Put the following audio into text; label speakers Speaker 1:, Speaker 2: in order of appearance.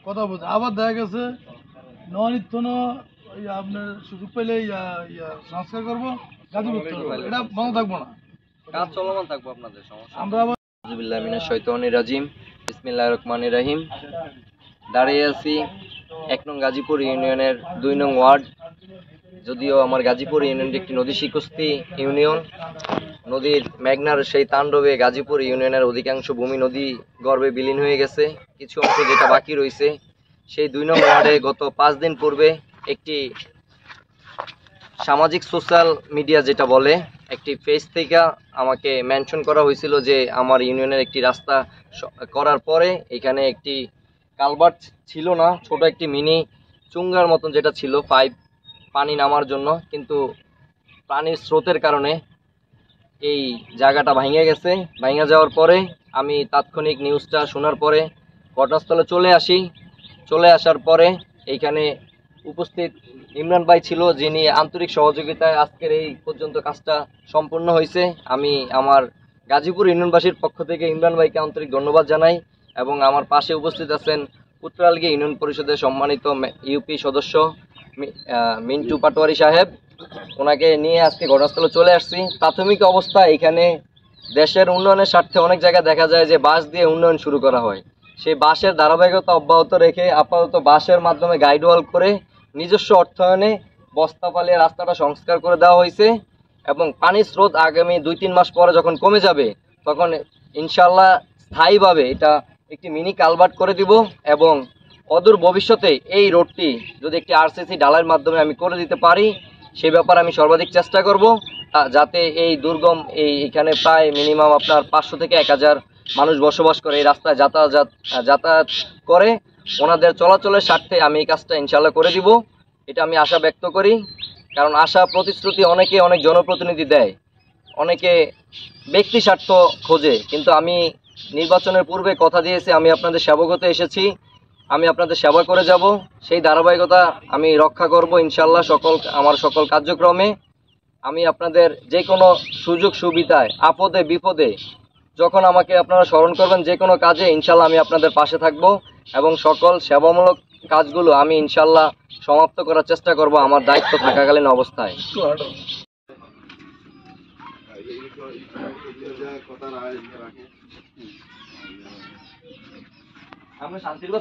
Speaker 1: কথা বলছে আবার দেখা গেছে ননিত্য আপনার সুযোগ পেলে সংস্কার করবো গাজীপুর এটা বন্ধ থাকবো না,
Speaker 2: কাজ চলমান থাকবো আপনাদের সমস্যা।
Speaker 1: আমরা আবার
Speaker 2: আউযুবিল্লাহি মিনাশ শাইতানির রাজিম, বিসমিল্লাহির রহমানির রহিম। দাঁড়িয়ে আছি ১ নং গাজীপুর ইউনিয়নের ২ নং ওয়ার্ড। যদিও আমার গাজীপুর ইউনিয়নটি একটি নদী শিকস্তি ইউনিয়ন, নদীর মেঘনার সেই তাণ্ডবে গাজীপুর ইউনিয়নের অধিকাংশ ভূমি নদী গর্ভে বিলীন হয়ে গেছে। কিছু অংশ যেটা বাকি রয়েছে, সেই ২ নং ওয়ার্ডে গত ৫ দিন পূর্বে একটি সামাজিক সোশ্যাল মিডিয়া যেটা বলে একটি পেজ থেকে আমাকে মেনশন করা হয়েছিল যে আমার ইউনিয়নের একটি রাস্তা করার পরে এখানে একটি কালভার্ট ছিল না, ছোট একটি মিনি চুঙ্গার মতন যেটা ছিল পাইপ পানি নামার জন্য, কিন্তু পানির স্রোতের কারণে এই জায়গাটা ভেঙে গেছে। ভেঙে যাওয়ার পরে আমি তাৎক্ষণিক নিউজটা শোনার পরে ঘটনাস্থলে চলে আসার পরে এইখানে উপস্থিত ইমরান ভাই ছিল, যিনি আন্তরিক সহযোগিতায় আজকের এই পর্যন্ত কাজটা সম্পূর্ণ হয়েছে। আমি আমার গাজীপুর ইউনিয়নবাসীর পক্ষ থেকে ইমরান ভাইকে আন্তরিক ধন্যবাদ জানাই এবং আমার পাশে উপস্থিত আছেন উত্তরালগি ইউনিয়ন পরিষদের সম্মানিত ইউপি সদস্য মিন্টু পাটোয়ারি সাহেব, ওনাকে নিয়ে আজকে ঘটনাস্থলে চলে আসছি। প্রাথমিক অবস্থা এখানে দেশের উন্নয়নের স্বার্থে অনেক জায়গায় দেখা যায় যে বাঁশ দিয়ে উন্নয়ন শুরু করা হয়, সেই বাঁশের ধারাবাহিকতা অব্যাহত রেখে আপাতত বাঁশের মাধ্যমে গাইডওয়াল করে নিজস্ব অর্থায়নে বস্তা পালিয়ে রাস্তাটা সংস্কার করে দেওয়া হয়েছে এবং পানির স্রোত আগামী ২-৩ মাস পরে যখন কমে যাবে তখন ইনশাল্লাহ স্থায়ীভাবে এটা একটি মিনি কালভার্ট করে দিব এবং অদূর ভবিষ্যতে এই রোডটি যদি একটি আরসিসি ঢালাইয়ের মাধ্যমে আমি করে দিতে পারি, সে ব্যাপারে আমি সর্বাধিক চেষ্টা করব যাতে এই দুর্গম এইখানে প্রায় মিনিমাম আপনার ৫০০ থেকে ১০০০ মানুষ বসবাস করে, এই রাস্তায় যাতায়াত করে, ওনাদের চলাচলের স্বার্থে আমি এই কাজটা ইনশাল্লাহ করে দিব, এটা আমি আশা ব্যক্ত করি। কারণ আশা প্রতিশ্রুতি অনেকে অনেক জনপ্রতিনিধি দেয়, অনেকে ব্যক্তি স্বার্থ খোঁজে, কিন্তু আমি নির্বাচনের পূর্বে কথা দিয়েছি আমি আপনাদের সেবক হতে এসেছি, আমি আপনাদের সেবা করে যাব, সেই ধারাবাহিকতা আমি রক্ষা করব ইনশাল্লাহ। আমার সকল কার্যক্রমে আমি আপনাদের যে কোনো সুযোগ সুবিধায় আপদে বিপদে যখন আমাকে আপনারা স্মরণ করবেন যে কোনো কাজে ইনশাল্লাহ আমি আপনাদের পাশে থাকব এবং সকল সেবামূলক কাজগুলো আমি ইনশাল্লাহ সমাপ্ত করার চেষ্টা করব আমার দায়িত্ব থাকাকালীন অবস্থায়। আমরা শান্তির